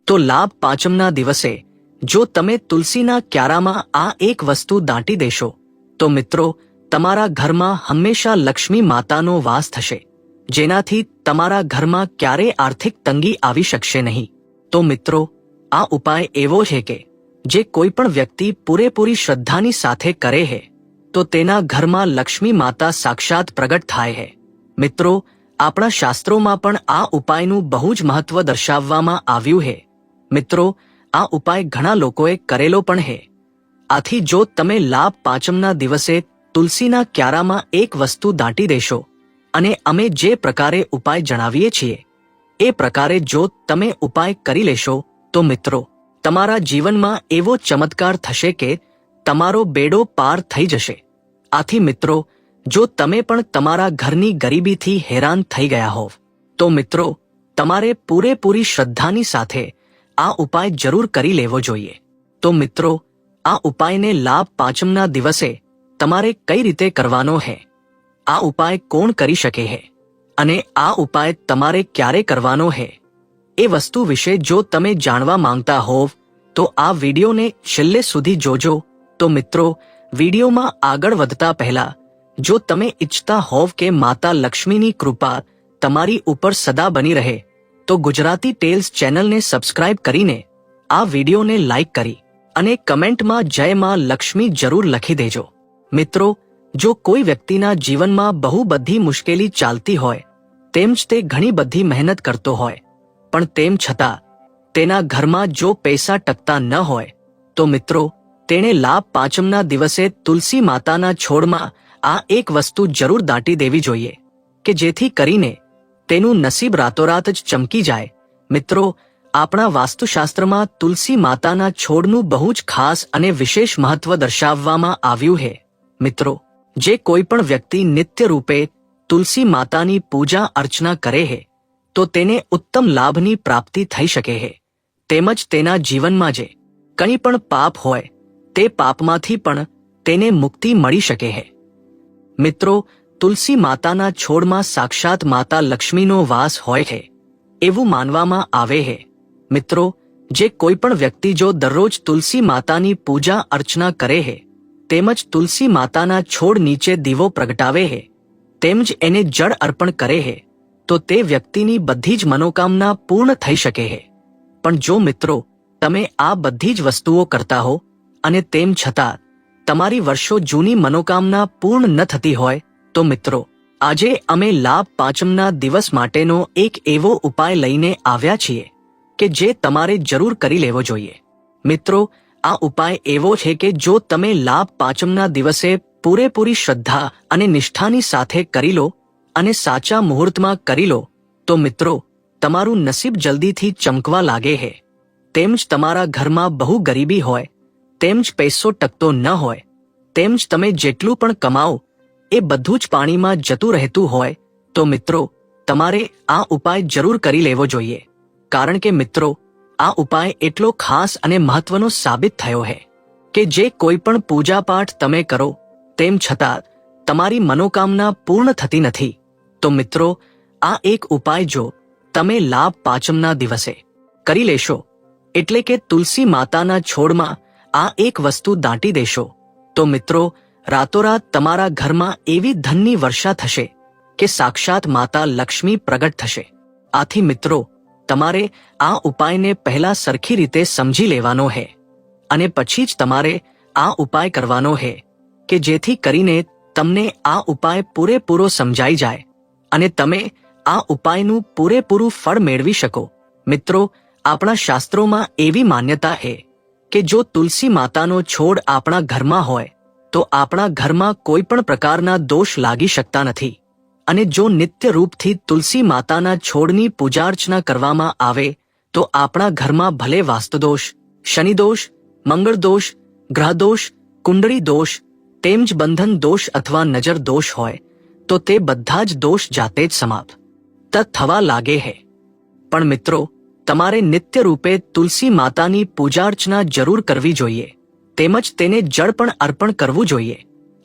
તો લાભ પાંચમના દિવસે જો તમે તુલસીના ક્યારામાં આ એક વસ્તુ દાટી દેશો તો મિત્રો તમારા ઘરમાં હંમેશા લક્ષ્મી માતાનો વાસ થશે, જેનાથી તમારા ઘરમાં ક્યારેય આર્થિક તંગી આવી શકશે નહીં। તો મિત્રો આ ઉપાય એવો છે કે જે કોઈ પણ વ્યક્તિ પૂરેપૂરી શ્રદ્ધાની સાથે કરે છે તો તેના ઘરમાં લક્ષ્મી માતા સાક્ષાત પ્રગટ થાય છે। મિત્રો આપણા શાસ્ત્રોમાં પણ આ ઉપાયનું બહુ જ મહત્વ દર્શાવવામાં આવ્યું છે। મિત્રો આ ઉપાય ઘણા લોકોએ કરેલો પણ છે। આથી જો તમે લાભ પાંચમના દિવસે તુલસીના ક્યારામાં એક વસ્તુ દાટી દેશો અને અમે જે પ્રકારે ઉપાય જણાવીએ છીએ એ પ્રકારે જો તમે ઉપાય કરી લેશો તો મિત્રો તમારા જીવનમાં એવો ચમત્કાર થશે કે તમારો બેડો પાર થઈ જશે। આથી મિત્રો જો તમે પણ તમારા ઘરની ગરીબીથી હેરાન થઈ ગયા હોવ તો મિત્રો તમારે પૂરેપૂરી શ્રદ્ધાની સાથે આ ઉપાય જરૂર કરી લેવો જોઈએ। તો મિત્રો આ ઉપાયને લાભ પાંચમના દિવસે તમારે કઈ રીતે કરવાનો છે, આ ઉપાય કોણ કરી શકે છે અને આ ઉપાય તમારે ક્યારે કરવાનો છે એ વસ્તુ વિશે જો તમે જાણવા માંગતા હોવ તો આ વિડીયોને છેલ્લે સુધી જોજો। તો મિત્રો વિડીયોમાં આગળ વધતા પહેલા જો તમે ઈચ્છતા હોવ કે માતા લક્ષ્મીની કૃપા તમારી ઉપર સદા બની રહે તો ગુજરાતી ટેલ્સ ચેનલને સબસ્ક્રાઇબ કરીને આ વિડીયોને લાઇક કરી અને કમેન્ટમાં જય માં લક્ષ્મી જરૂર લખી દેજો। મિત્રો જો કોઈ વ્યક્તિના જીવનમાં બહુ બધી મુશ્કેલી ચાલતી હોય તેમ જ તે ઘણી બધી મહેનત કરતો હોય પણ તેમ છતાં તેના ઘરમાં જો પૈસા ટકતા ન હોય તો મિત્રો તેણે લાભ પાંચમના દિવસે તુલસી માતાના છોડમાં આ એક વસ્તુ જરૂર દાટી દેવી જોઈએ કે જેથી કરીને તેનું નસીબ રાતોરાત જ ચમકી જાય। મિત્રો આપણા વાસ્તુશાસ્ત્રમાં તુલસી માતાના છોડનું બહુ જ ખાસ અને વિશેષ મહત્વ દર્શાવવામાં આવ્યું છે। મિત્રો જે કોઈ પણ વ્યક્તિ નિત્ય રૂપે તુલસી માતાની પૂજા અર્ચના કરે છે તો તેને ઉત્તમ લાભની પ્રાપ્તિ થઈ શકે છે, તેમજ તેના જીવનમાં જે કંઈ પણ પાપ હોય તે પાપમાંથી પણ તેને મુક્તિ મળી શકે છે। મિત્રો તુલસી માતાના છોડમાં સાક્ષાત માતા લક્ષ્મીનો વાસ હોય છે એવું માનવામાં આવે છે। મિત્રો જે કોઈ પણ વ્યક્તિ જો દરરોજ તુલસી માતાની પૂજા અર્ચના કરે છે તેમજ તુલસી માતાના છોડ નીચે દીવો પ્રગટાવે છે તેમજ એને જળ અર્પણ કરે છે તો તે વ્યક્તિની બધી જ મનોકામના પૂર્ણ થઈ શકે છે। પણ જો મિત્રો તમે આ બધી જ વસ્તુઓ કરતા હો અને તેમ છતાં તમારી વર્ષો જૂની મનોકામના પૂર્ણ ન થતી હોય તો મિત્રો આજે અમે લાભ પાંચમના દિવસ માટેનો એક એવો ઉપાય લઈને આવ્યા છીએ કે જે તમારે જરૂર કરી લેવો જોઈએ। મિત્રો આ ઉપાય એવો છે કે જો તમે લાભ પાંચમના દિવસે પૂરેપૂરી શ્રદ્ધા અને નિષ્ઠાની સાથે કરી લો અને સાચા મુહૂર્તમાં કરી લો તો મિત્રો તમારું નસીબ જલ્દીથી ચમકવા લાગે છે। તેમજ તમારા ઘરમાં બહુ ગરીબી હોય તેમજ પૈસો ટકતો ન હોય તેમજ તમે જેટલું પણ કમાઓ એ બધું જ પાણીમાં જતું રહેતું હોય તો મિત્રો તમારે આ ઉપાય જરૂર કરી લેવો જોઈએ। કારણ કે મિત્રો આ ઉપાય એટલો ખાસ અને મહત્વનો સાબિત થયો છે કે જે કોઈ પણ પૂજાપાઠ તમે કરો તેમ છતાં તમારી મનોકામના પૂર્ણ થતી નથી। તો મિત્રો આ એક ઉપાય જો તમે લાભ પાંચમના દિવસે કરી લેશો એટલે કે તુલસી માતાના છોડમાં આ એક વસ્તુ દાટી દેશો તો મિત્રો રાતોરાત તમારા ઘરમાં એવી ધનની વર્ષા થશે કે સાક્ષાત માતા લક્ષ્મી પ્રગટ થશે। આથી મિત્રો તમારે આ ઉપાયને પહેલા સરખી રીતે સમજી લેવાનો છે અને પછી જ તમારે આ ઉપાય કરવાનો છે કે જેથી કરીને તમને આ ઉપાય પૂરેપૂરો સમજાઈ જાય અને તમે આ ઉપાયનું પૂરેપૂરું ફળ મેળવી શકો। મિત્રો આપણા શાસ્ત્રોમાં એવી માન્યતા છે કે જો તુલસી માતાનો છોડ આપણા ઘરમાં હોય તો આપણા ઘરમાં કોઈ પણ પ્રકારના દોષ લાગી શકતા નથી અને જો નિત્ય રૂપથી તુલસી માતાના છોડની પૂજાર્ચના કરવામાં આવે તો આપણા ઘરમાં ભલે વાસ્તુદોષ, શનિદોષ, મંગળદોષ, ગ્રહદોષ, કુંડળી દોષ તેમજ બંધન દોષ અથવા નજર દોષ હોય તો તે બધા જ દોષ જાતે જ સમાપ્ત થવા લાગે છે। પણ મિત્રો તમારે નિત્ય રૂપે તુલસી માતાની પૂજાર્ચના જરૂર કરવી જોઈએ તેમજ તેને જળ પણ અર્પણ કરવું જોઈએ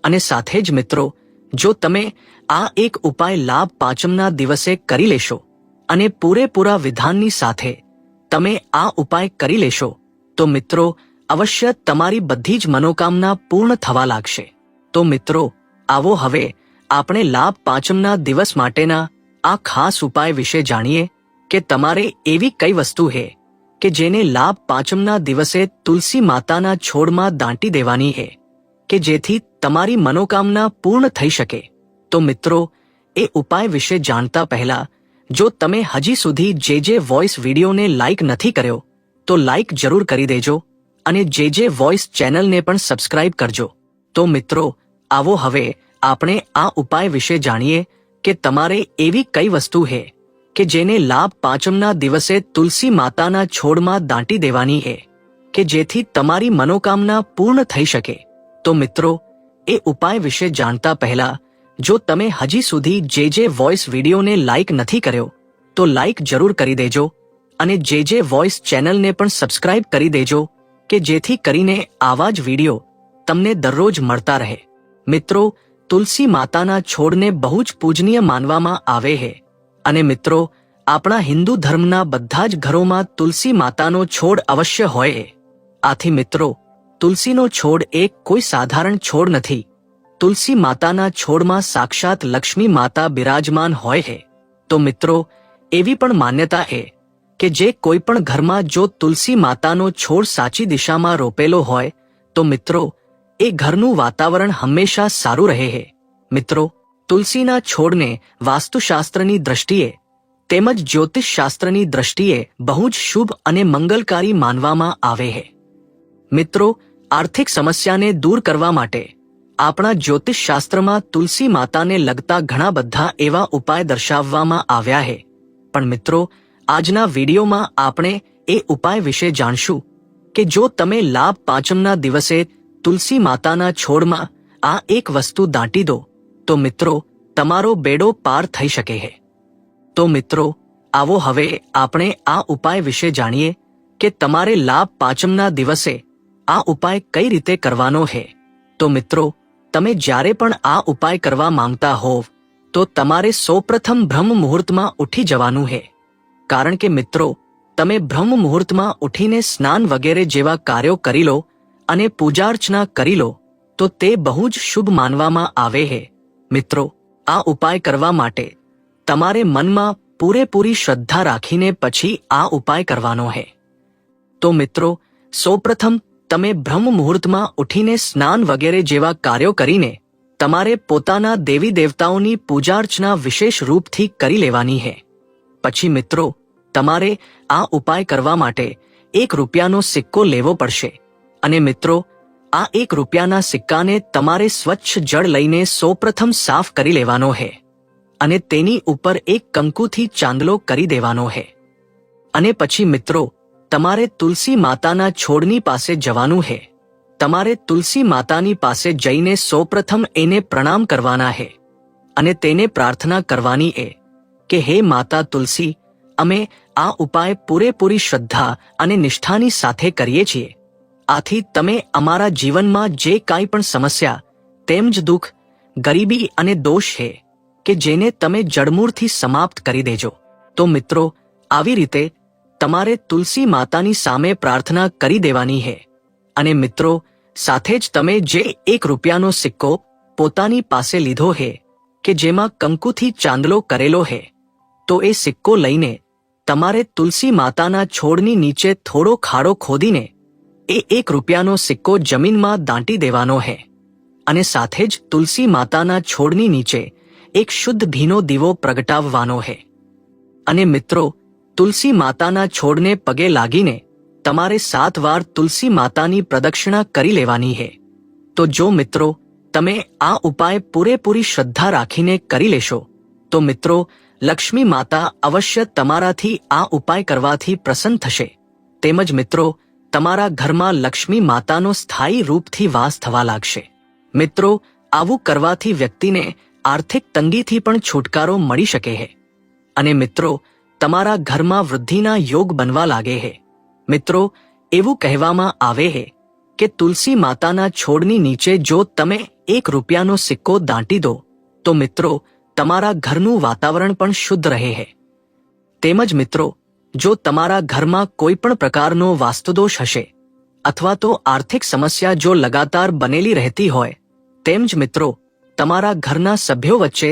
અને સાથે જ મિત્રો જો તમે આ એક ઉપાય લાભ પાંચમના દિવસે કરી લેશો અને પૂરેપૂરા વિધાનની સાથે તમે આ ઉપાય કરી લેશો તો મિત્રો અવશ્ય તમારી બધી જ મનોકામના પૂર્ણ થવા લાગશે. તો મિત્રો આવો હવે આપણે લાભ પાંચમના દિવસ માટેના આ ખાસ ઉપાય વિશે જાણીએ કે તમારે એવી કઈ વસ્તુ છે કે જેને લાભ પાંચમના દિવસે તુલસી માતાના છોડમાં દાંટી દેવાની છે કે જેથી તમારી મનોકામના પૂર્ણ થઈ શકે. તો મિત્રો એ ઉપાય વિશે જાણતા પહેલા જો તમે હજી સુધી જે વોઇસ વિડીયોને લાઇક નથી કર્યો તો લાઇક જરૂર કરી દેજો અને જે વોઇસ ચેનલને પણ સબસ્ક્રાઇબ કરજો. તો મિત્રો આવો હવે આપણે આ ઉપાય વિશે જાણીએ કે તમારે એવી કઈ વસ્તુ છે કે જેને લાભ પાંચમના દિવસે તુલસી માતાના છોડમાં દાંટી દેવાની છે કે જેથી તમારી મનોકામના પૂર્ણ થઈ શકે. તો મિત્રો એ ઉપાય વિશે જાણતા પહેલા જો તમે હજી સુધી જે વોઇસ વિડીયોને લાઇક નથી કર્યો તો લાઇક જરૂર કરી દેજો અને જે વોઇસ ચેનલને પણ સબસ્ક્રાઇબ કરી દેજો કે જેથી કરીને આવા જ વિડીયો તમને દરરોજ મળતા રહે. મિત્રો તુલસી માતાના છોડને બહુ જ પૂજનીય માનવામાં આવે છે અને મિત્રો આપણા હિન્દુ ધર્મના બધા જ ઘરોમાં તુલસી માતાનો છોડ અવશ્ય હોય છે. આથી મિત્રો તુલસીનો છોડ એક કોઈ સાધારણ છોડ નથી. તુલસી માતાના છોડમાં સાક્ષાત લક્ષ્મી માતા બિરાજમાન હોય છે. તો મિત્રો એવી પણ માન્યતા છે કે જે કોઈ પણ ઘરમાં જો તુલસી માતાનો છોડ સાચી દિશામાં રોપેલો હોય તો મિત્રો એ ઘરનું વાતાવરણ હંમેશા સારું રહે છે. મિત્રો તુલસીના છોડને વાસ્તુશાસ્ત્રની દ્રષ્ટિએ તેમજ જ્યોતિષશાસ્ત્રની દ્રષ્ટિએ બહુ જ શુભ અને મંગલકારી માનવામાં આવે છે. મિત્રો આર્થિક સમસ્યાને દૂર કરવા માટે આપણા જ્યોતિષશાસ્ત્રમાં તુલસી માતાને લગતા ઘણા બધા એવા ઉપાય દર્શાવવામાં આવ્યા છે. પણ મિત્રો આજના વિડીયોમાં આપણે એ ઉપાય વિશે જાણશું કે જો તમે લાભ પાંચમના દિવસે તુલસી માતાના છોડમાં આ એક વસ્તુ દાંટી દો તો મિત્રો તમારો બેડો પાર થઈ શકે છે. તો મિત્રો આવો હવે આપણે આ ઉપાય વિશે જાણીએ કે તમારે લાભ પાંચમના દિવસે આ ઉપાય કઈ રીતે કરવાનો છે. તો મિત્રો તમે જ્યારે પણ આ ઉપાય કરવા માંગતા હોવ તો તમારે સૌપ્રથમ બ્રહ્મ મુહૂર્તમાં ઉઠી જવાનું છે. કારણ કે મિત્રો તમે બ્રહ્મ મુહૂર્તમાં ઉઠીને સ્નાન વગેરે જેવા કાર્યો કરી લો અને પૂજાર્ચના કરી લો તો તે બહુ જ શુભ માનવામાં આવે છે. મિત્રો આ ઉપાય કરવા માટે તમારે મનમાં પૂરેપૂરી શ્રદ્ધા રાખીને પછી આ ઉપાય કરવાનો છે. તો મિત્રો સૌપ્રથમ તમે બ્રહ્મ મુહૂર્તમાં ઉઠીને સ્નાન વગેરે જેવા કાર્યો કરીને તમારે પોતાના દેવી દેવતાઓની પૂજાર્ચના વિશેષ રૂપથી કરી લેવાની છે. પછી મિત્રો તમારે આ ઉપાય કરવા માટે 1 રૂપિયાનો સિક્કો લેવો પડશે અને મિત્રો આ 1 રૂપિયાના સિક્કાને તમારે સ્વચ્છ જળ લઈને સૌપ્રથમ સાફ કરી લેવાનો છે અને તેની ઉપર એક કંકુથી ચાંદલો કરી દેવાનો છે. અને પછી મિત્રો તમારે તુલસી માતાના છોડની પાસે જવાનું છે. તમારે તુલસી માતાની પાસે જઈને સૌપ્રથમ એને પ્રણામ કરવાના છે અને તેને પ્રાર્થના કરવાની છે કે હે માતા તુલસી, અમે આ ઉપાય પૂરેપૂરી શ્રદ્ધા અને નિષ્ઠાની સાથે કરીએ છીએ. આથી તમે અમારા જીવનમાં જે કાંઈ પણ સમસ્યા તેમજ દુઃખ, ગરીબી અને દોષ છે કે જેને તમે જડમૂળથી સમાપ્ત કરી દેજો. તો મિત્રો આવી રીતે તમારે તુલસી માતાની સામે પ્રાર્થના કરી દેવાની છે અને મિત્રો સાથે જ તમે જે 1 રૂપિયાનો સિક્કો પોતાની પાસે લીધો છે કે જેમાં કંકુથી ચાંદલો કરેલો છે તો એ સિક્કો લઈને તમારે તુલસી માતાના છોડની નીચે થોડો ખાડો ખોદીને એ 1 રૂપિયાનો સિક્કો જમીનમાં દાંટી દેવાનો છે અને સાથે જ તુલસી માતાના છોડની નીચે એક શુદ્ધ ઘીનો દીવો પ્રગટાવવાનો છે. અને મિત્રો તુલસી માતાના છોડને પગે લાગીને તમારે 7 વાર તુલસી માતાની પ્રદક્ષિણા કરી લેવાની છે. તો જો મિત્રો તમે આ ઉપાય પૂરેપૂરી શ્રદ્ધા રાખીને કરી લેશો તો મિત્રો લક્ષ્મી માતા અવશ્ય તમારાથી આ ઉપાય કરવાથી પ્રસન્ન થશે. તેમજ મિત્રો તમારા ઘરમાં લક્ષ્મી માતાનો સ્થાયી રૂપથી વાસ થવા લાગશે. મિત્રો આવું કરવાથી વ્યક્તિને આર્થિક તંગીથી પણ છુટકારો મળી શકે છે અને મિત્રો તમારા ઘરમાં વૃદ્ધિના યોગ બનવા લાગે છે. મિત્રો એવું કહેવામાં આવે છે કે તુલસી માતાના છોડની નીચે જો તમે 1 રૂપિયાનો સિક્કો દાંટી દો તો મિત્રો તમારા ઘરનું વાતાવરણ પણ શુદ્ધ રહે છે. તેમજ મિત્રો જો તમારા ઘરમાં કોઈ પણ પ્રકારનો વાસ્તુદોષ હશે અથવા તો આર્થિક સમસ્યા જો લગાતાર બનેલી રહેતી હોય, તેમ જ મિત્રો તમારા ઘરના સભ્યો વચ્ચે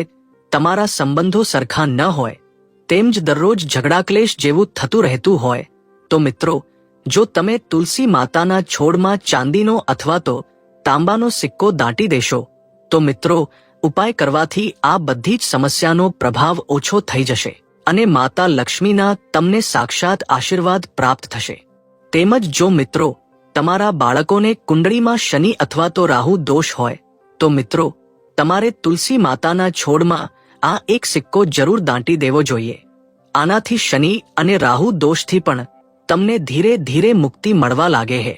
તમારા સંબંધો સરખા ન હોય, તેમ જ દરરોજ ઝઘડાક્લેશ જેવું થતું રહેતું હોય, તો મિત્રો જો તમે તુલસી માતાના છોડમાં ચાંદીનો અથવા તો તાંબાનો સિક્કો દાટી દેશો તો મિત્રો ઉપાય કરવાથી આ બધી જ સમસ્યાનો પ્રભાવ ઓછો થઈ જશે અને માતા લક્ષ્મીના તમને સાક્ષાત આશીર્વાદ પ્રાપ્ત થશે. તેમજ જો મિત્રો તમારા બાળકોને કુંડળીમાં શનિ અથવા તો રાહુ દોષ હોય તો મિત્રો તમારે તુલસી માતાના છોડમાં આ એક સિક્કો જરૂર દાંટી દેવો જોઈએ. આનાથી શનિ અને રાહુ દોષથી પણ તમને ધીરે ધીરે મુક્તિ મળવા લાગે છે.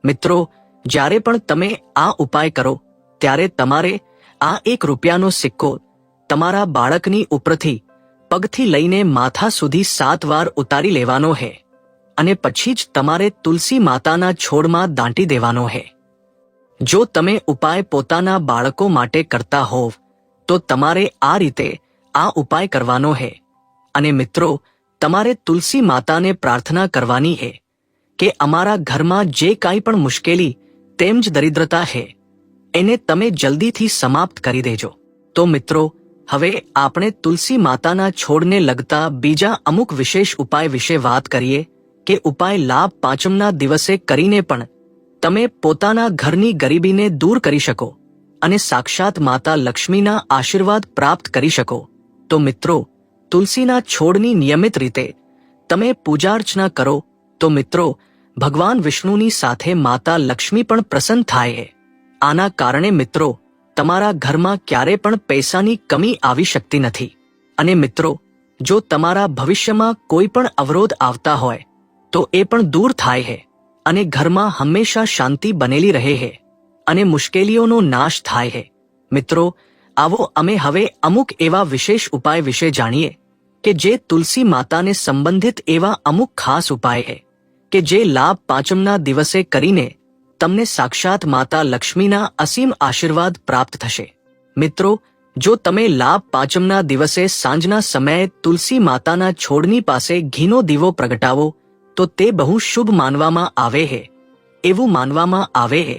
મિત્રો જ્યારે પણ તમે આ ઉપાય કરો ત્યારે તમારે આ ₹1નો સિક્કો તમારા બાળકની ઉપરથી પગથી લઈને માથા સુધી 7 વાર ઉતારી લેવાનો છે અને પછી જ તમારે તુલસી માતાના છોડમાં દાંટી દેવાનો છે. જો તમે ઉપાય પોતાના બાળકો માટે કરતા હોવ તો તમારે આ રીતે આ ઉપાય કરવાનો છે અને મિત્રો તમારે તુલસી માતાને પ્રાર્થના કરવાની છે કે અમારા ઘરમાં જે કાંઈ પણ મુશ્કેલી તેમ જ દરિદ્રતા છે એને તમે જલ્દીથી સમાપ્ત કરી દેજો. તો મિત્રો હવે આપણે તુલસી માતાના છોડને લગતા બીજા અમુક વિશેષ ઉપાય વિશે વાત કરીએ કે ઉપાય લાભ પાંચમના દિવસે કરીને પણ તમે પોતાના ઘરની ગરીબીને દૂર કરી શકો અને સાક્ષાત માતા લક્ષ્મીના આશીર્વાદ પ્રાપ્ત કરી શકો. તો મિત્રો તુલસીના છોડની નિયમિત રીતે તમે પૂજાર્ચના કરો તો મિત્રો ભગવાન વિષ્ણુની સાથે માતા લક્ષ્મી પણ પ્રસન્ન થાય છે. આના કારણે મિત્રો તમારા ઘરમાં ક્યારે પણ પૈસાની કમી આવી શકતી નથી અને મિત્રો જો તમારા ભવિષ્યમાં કોઈ પણ અવરોધ આવતા હોય તો એ પણ દૂર થાય છે અને ઘરમાં હંમેશા શાંતિ બનેલી રહે છે અને મુશ્કેલીઓનો નાશ થાય છે. મિત્રો આવો અમે હવે અમુક એવા વિશેષ ઉપાય વિશે જાણીએ કે જે તુલસી માતાને સંબંધિત એવા અમુક ખાસ ઉપાય છે કે જે લાભ પાંચમના દિવસે કરીને તમને સાક્ષાત માતા લક્ષ્મીના અસીમ આશીર્વાદ પ્રાપ્ત થશે. મિત્રો જો તમે લાભ પાંચમના દિવસે સાંજના સમયે તુલસી માતાના છોડની પાસે ઘીનો દીવો પ્રગટાવો તો તે બહુ શુભ માનવામાં આવે છે. એવું માનવામાં આવે છે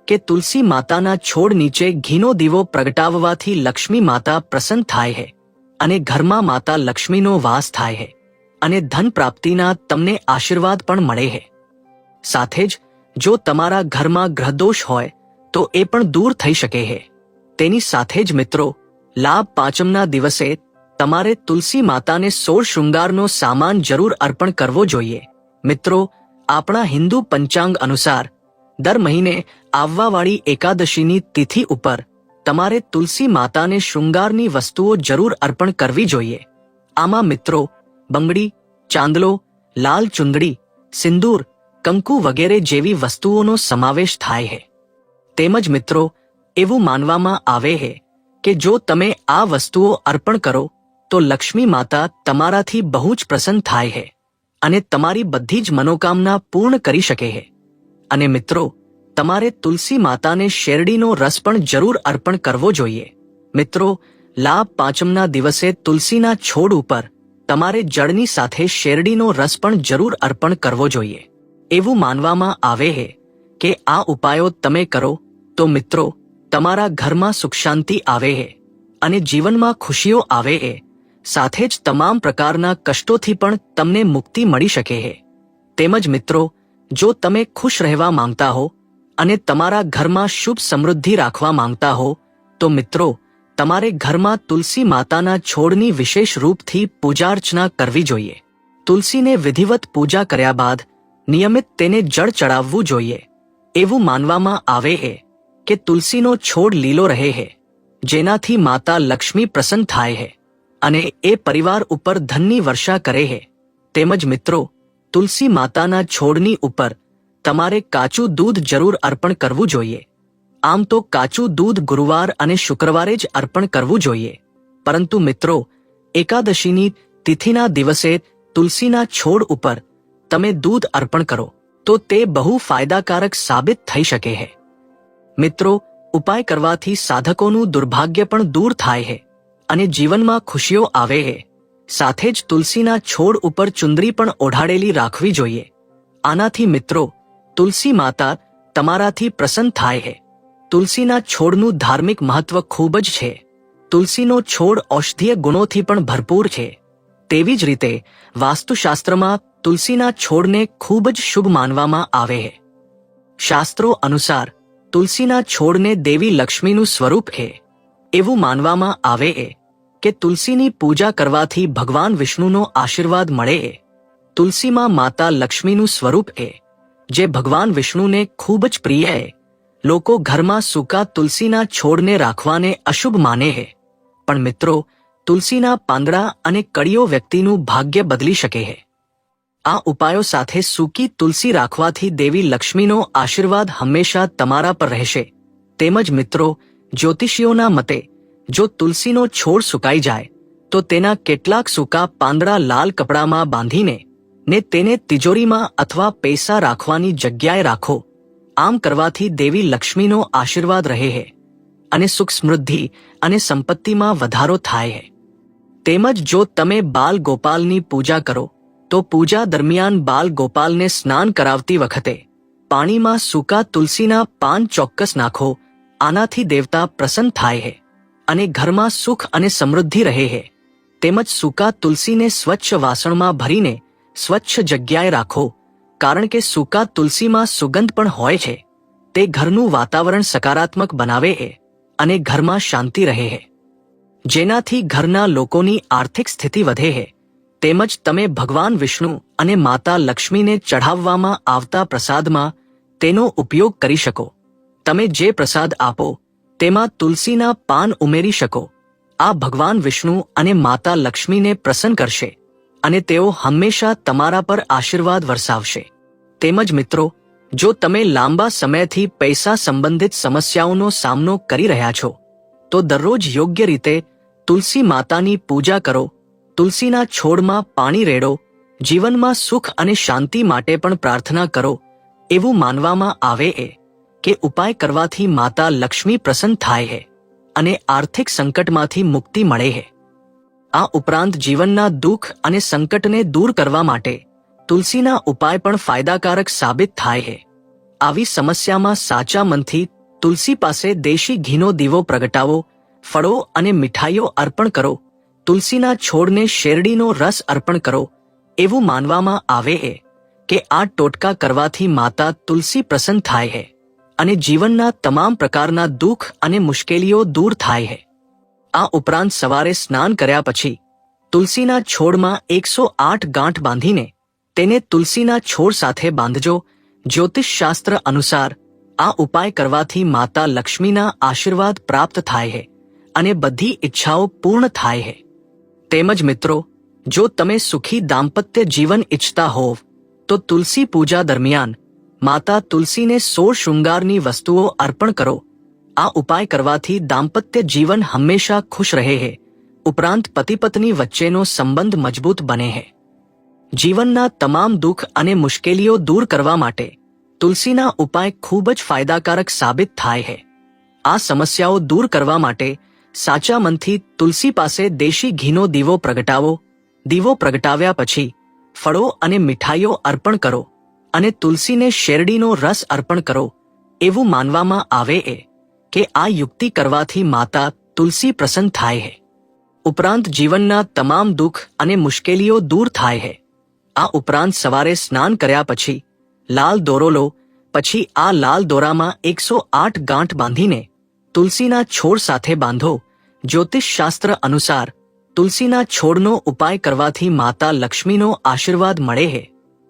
કે તુલસી માતાના છોડ નીચે ઘીનો દીવો પ્રગટાવવાથી લક્ષ્મી માતા પ્રસન્ન થાય છે અને ઘરમાં માતા લક્ષ્મીનો વાસ થાય છે અને ધન પ્રાપ્તિના તમને આશીર્વાદ પણ મળે છે. સાથે જ જો તમારા ઘરમાં ગ્રહદોષ હોય તો એ પણ દૂર થઈ શકે છે. તેની સાથે જ મિત્રો લાભ પાંચમના દિવસે તમારે તુલસી માતાને 16 શૃંગારનો સામાન જરૂર અર્પણ કરવો જોઈએ. મિત્રો આપણા હિન્દુ પંચાંગ અનુસાર દર મહિને આવવાવાળી એકાદશીની તિથિ ઉપર તમારે તુલસી માતાને શૃંગારની વસ્તુઓ જરૂર અર્પણ કરવી જોઈએ. આમાં મિત્રો બંગડી, ચાંદલો, લાલ ચુંદડી, સિંદૂર, કંકુ વગેરે જેવી વસ્તુઓનો સમાવેશ થાય છે. તેમજ મિત્રો એવું માનવામાં આવે છે કે જો તમે આ વસ્તુઓ અર્પણ કરો તો લક્ષ્મી માતા તમારાથી બહુ જ પ્રસન્ન થાય છે અને તમારી બધી જ મનોકામના પૂર્ણ કરી શકે છે. અને મિત્રો તમારે તુલસી માતાને શેરડીનો રસ પણ જરૂર અર્પણ કરવો જોઈએ. મિત્રો લાભ પાંચમના દિવસે તુલસીના છોડ ઉપર તમારે જળની સાથે શેરડીનો રસ પણ જરૂર અર્પણ કરવો જોઈએ. એવું માનવામાં આવે છે કે આ ઉપાયો તમે કરો તો મિત્રો તમારા ઘરમાં સુખ શાંતિ આવે છે અને જીવનમાં ખુશીઓ આવે છે. સાથે જ તમામ પ્રકારના કષ્ટોથી પણ તમને મુક્તિ મળી શકે છે. તેમજ મિત્રો જો તમે ખુશ રહેવા માંગતા હો અને તમારા ઘરમાં શુભ સમૃદ્ધિ રાખવા માંગતા હો તો મિત્રો તમારે ઘરમાં તુલસી માતાના છોડની વિશેષ રૂપથી પૂજાર્ચના કરવી જોઈએ. તુલસીને વિધિવત પૂજા કર્યા બાદ નિયમિત તેને જળ ચડાવવું જોઈએ. એવું માનવામાં આવે છે કે તુલસીનો છોડ લીલો રહે છે જેનાથી માતા લક્ષ્મી પ્રસન્ન થાય છે અને એ પરિવાર ઉપર ધનની વર્ષા કરે છે. તેમજ મિત્રો તુલસી માતાના છોડની ઉપર તમારે કાચું દૂધ જરૂર અર્પણ કરવું જોઈએ. આમ તો કાચું દૂધ ગુરુવાર અને શુક્રવારે જ અર્પણ કરવું જોઈએ, પરંતુ મિત્રો એકાદશીની તિથિના દિવસે તુલસીના છોડ ઉપર તમે દૂધ અર્પણ કરો તો તે બહુ ફાયદાકારક સાબિત થઈ શકે છે. મિત્રો ઉપાય કરવાથી સાધકોનું દુર્ભાગ્ય પણ દૂર થાય છે અને જીવનમાં ખુશીઓ આવે છે. સાથે જ તુલસીના છોડ ઉપર ચુંદરી પણ ઓઢાડેલી રાખવી જોઈએ. આનાથી મિત્રો તુલસી માતા તમારાથી પ્રસન્ન થાય છે. તુલસીના છોડનું ધાર્મિક મહત્વ ખૂબ જ છે. તુલસીનો છોડ ઔષધીય ગુણોથી પણ ભરપૂર છે. તેવી જ રીતે વાસ્તુશાસ્ત્રમાં તુલસીના છોડને ખૂબ જ શુભ માનવામાં આવે છે. શાસ્ત્રો અનુસાર તુલસીના છોડને દેવી લક્ષ્મીનું સ્વરૂપ છે. એવું માનવામાં આવે છે કે તુલસીની પૂજા કરવાથી ભગવાન વિષ્ણુનો આશીર્વાદ મળે છે. તુલસીમાં માતા લક્ષ્મીનું સ્વરૂપ છે, જે ભગવાન વિષ્ણુને ખૂબ જ પ્રિય છે. લોકો ઘરમાં સૂકા તુલસીના છોડને રાખવાને અશુભ માને છે, પણ મિત્રો તુલસીના પાંદડા અને કળીઓ વ્યક્તિનું ભાગ્ય બદલી શકે છે. આ ઉપાયો સાથે સૂકી તુલસી રાખવાથી દેવી લક્ષ્મીનો આશીર્વાદ હંમેશા તમારા પર રહેશે. તેમજ મિત્રો જ્યોતિષીઓના મતે જો તુલસીનો છોડ સુકાઈ જાય તો તેના કેટલાક સૂકા પાંદડા લાલ કપડામાં બાંધીને તેને તિજોરીમાં અથવા પૈસા રાખવાની જગ્યાએ રાખો. આમ કરવાથી દેવી લક્ષ્મીનો આશીર્વાદ રહે છે અને સુખ સમૃદ્ધિ અને સંપત્તિમાં વધારો થાય છે. તેમજ જો તમે બાલ ગોપાલની પૂજા કરો તો પૂજા દરમિયાન બાલ ગોપાલને સ્નાન કરાવતી વખતે પાણીમાં સૂકા તુલસીના પાન ચોક્કસ નાખો. આનાથી દેવતા પ્રસન્ન થાય છે અને ઘરમાં સુખ અને સમૃદ્ધિ રહે છે. તેમજ સૂકા તુલસીને સ્વચ્છ વાસણમાં ભરીને સ્વચ્છ જગ્યાએ રાખો, કારણ કે સૂકા તુલસીમાં સુગંધ પણ હોય છે. તે ઘરનું વાતાવરણ સકારાત્મક બનાવે છે અને ઘરમાં શાંતિ રહે છે, જેનાથી ઘરના લોકોની આર્થિક સ્થિતિ વધે છે. તેમજ તમે ભગવાન વિષ્ણુ અને માતા લક્ષ્મીને ચઢાવવામાં આવતા પ્રસાદમાં તેનો ઉપયોગ કરી શકો. તમે જે પ્રસાદ આપો તેમાં તુલસીના પાન ઉમેરી શકો. આ ભગવાન વિષ્ણુ અને માતા લક્ષ્મીને પ્રસન્ન કરશે અને તેઓ હંમેશા તમારા પર આશીર્વાદ વરસાવશે. તેમજ મિત્રો જો તમે લાંબા સમયથી પૈસા સંબંધિત સમસ્યાઓનો સામનો કરી રહ્યા છો તો દરરોજ યોગ્ય રીતે તુલસી માતાની પૂજા કરો. તુલસીના છોડમાં પાણી રેડો. જીવનમાં સુખ અને શાંતિ માટે પણ પ્રાર્થના કરો. એવું માનવામાં આવે છે કે ઉપાય કરવાથી માતા લક્ષ્મી પ્રસન્ન થાય છે અને આર્થિક સંકટમાંથી મુક્તિ મળે છે. આ ઉપરાંત જીવનના દુઃખ અને સંકટને દૂર કરવા માટે તુલસીના ઉપાય પણ ફાયદાકારક સાબિત થાય છે. આવી સમસ્યામાં સાચા મનથી તુલસી પાસે દેશી ઘીનો દીવો પ્રગટાવો. ફળો અને મીઠાઈઓ અર્પણ કરો. તુલસીના છોડને શેરડીનો રસ અર્પણ કરો. એવું માનવામાં આવે છે કે આ ટોટકા કરવાથી માતા તુલસી પ્રસન્ન થાય છે અને જીવનના તમામ પ્રકારના દુઃખ અને મુશ્કેલીઓ દૂર થાય છે. આ ઉપરાંત સવારે સ્નાન કર્યા પછી તુલસીના છોડમાં 108 ગાંઠ બાંધીને તેને તુલસીના છોડ સાથે બાંધજો. જ્યોતિષશાસ્ત્ર અનુસાર આ ઉપાય કરવાથી માતા લક્ષ્મીના આશીર્વાદ પ્રાપ્ત થાય છે અને બધી ઈચ્છાઓ પૂર્ણ થાય છે. તેમજ મિત્રો જો તમે સુખી દાંપત્ય જીવન ઈચ્છતા હોવ તો તુલસી પૂજા દરમિયાન માતા તુલસીને 16 શૃંગારની વસ્તુઓ અર્પણ કરો. આ ઉપાય કરવાથી દાંપત્ય જીવન હંમેશા ખુશ રહે છે. ઉપરાંત પતિ પત્ની વચ્ચેનો સંબંધ મજબૂત બને છે. જીવનના તમામ દુઃખ અને મુશ્કેલીઓ દૂર કરવા માટે તુલસીના ઉપાય ખૂબ જ ફાયદાકારક સાબિત થાય છે. આ સમસ્યાઓ દૂર કરવા માટે સાચા મનથી તુલસી પાસે દેશી ઘીનો દીવો પ્રગટાવો. દીવો પ્રગટાવ્યા પછી ફળો અને મીઠાઈઓ અર્પણ કરો અને તુલસીને શેરડીનો રસ અર્પણ કરો. એવું માનવામાં આવે છે કે આ યુક્તિ કરવાથી માતા તુલસી પ્રસન્ન થાય છે. ઉપરાંત જીવનના તમામ દુઃખ અને મુશ્કેલીઓ દૂર થાય છે. આ ઉપરાંત સવારે સ્નાન કર્યા પછી લાલ દોરો લો. પછી આ લાલ દોરામાં 108 ગાંઠ બાંધીને તુલસીના છોડ સાથે બાંધો. જ્યોતિષશાસ્ત્ર અનુસાર તુલસીના છોડનો ઉપાય કરવાથી માતા લક્ષ્મીનો આશીર્વાદ મળે છે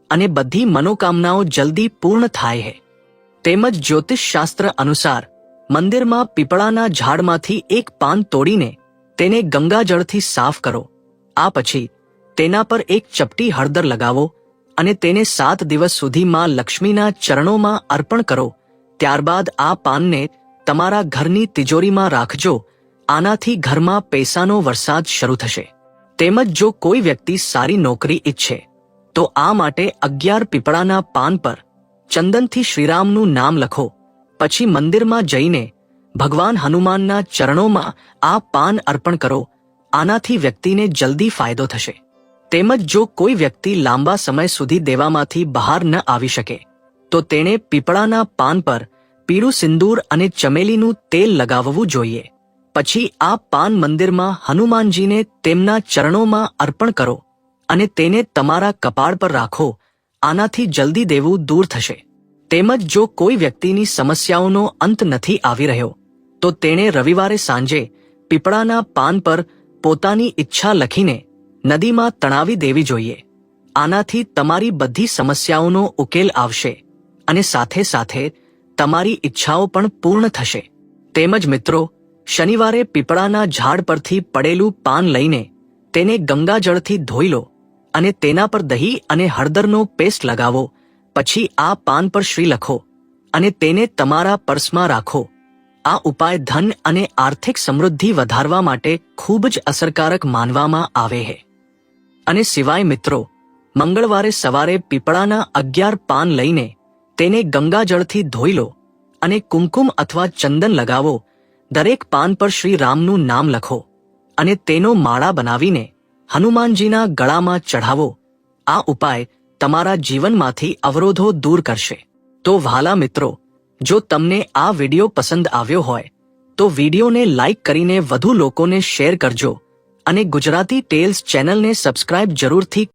અને બધી મનોકામનાઓ જલ્દી પૂર્ણ થાય છે. તેમજ જ્યોતિષશાસ્ત્ર અનુસાર મંદિરમાં પીપળાના ઝાડમાંથી એક પાન તોડીને તેને ગંગાજળથી સાફ કરો. આ પછી તેના પર એક ચપટી હળદર લગાવો અને તેને 7 દિવસ સુધી માં લક્ષ્મીના ચરણોમાં અર્પણ કરો. ત્યારબાદ આ પાનને તમારા ઘરની તિજોરીમાં રાખજો. આનાથી ઘરમાં પૈસાનો વરસાદ શરૂ થશે. તેમજ જો કોઈ વ્યક્તિ સારી નોકરી ઈચ્છે તો આ માટે 11 પીપળાના પાન પર ચંદનથી શ્રીરામનું નામ લખો. પછી મંદિરમાં જઈને ભગવાન હનુમાનના ચરણોમાં આ પાન અર્પણ કરો આનાથી વ્યક્તિને જલ્દી ફાયદો થશે. તેમજ જો કોઈ વ્યક્તિ લાંબા સમય સુધી દેવામાંથી બહાર ન આવી શકે તો તેણે પીપળાના પાન પર પીળું સિંદૂર અને ચમેલીનું તેલ લગાવવું જોઈએ. પછી આ પાન મંદિરમાં હનુમાનજીને તેમના ચરણોમાં અર્પણ કરો અને તેને તમારા કપાળ પર રાખો. આનાથી જલ્દી દેવું દૂર થશે. તેમજ જો કોઈ વ્યક્તિની સમસ્યાઓનો અંત નથી આવી રહ્યો તો તેણે રવિવારે સાંજે પીપળાના પાન પર પોતાની ઈચ્છા લખીને નદીમાં તણાવી દેવી જોઈએ. આનાથી તમારી બધી સમસ્યાઓનો ઉકેલ આવશે અને સાથે સાથે તમારી ઈચ્છાઓ પણ પૂર્ણ થશે. તેમજ મિત્રો, શનિવારે પીપળાના ઝાડ પરથી પડેલું પાન લઈને તેને ગંગાજળથી ધોઈ લો અને તેના પર દહીં અને હળદરનો પેસ્ટ લગાવો. પછી આ પાન પર શ્રી લખો અને તેને તમારા પર્સમાં રાખો. આ ઉપાય ધન અને આર્થિક સમૃદ્ધિ વધારવા માટે ખૂબ જ અસરકારક માનવામાં આવે છે. અને સિવાય મિત્રો, મંગળવારે સવારે પીપળાના 11 પાન લઈને તેને ગંગાજળથી ધોઈ લો અને કુમકુમ અથવા ચંદન લગાવો. દરેક પાન પર શ્રી રામનું નામ લખો અને તેનો માળા બનાવીને હનુમાનજીના ગળામાં ચઢાવો. આ ઉપાય તમારા જીવનમાંથી અવરોધો દૂર કરશે. તો વહાલા મિત્રો, જો તમને આ વિડિયો પસંદ આવ્યો હોય તો વિડિયોને લાઇક કરીને વધુ લોકોને શેર કરજો અને ગુજરાતી ટેલ્સ ચેનલને સબસ્ક્રાઇબ જરૂરથી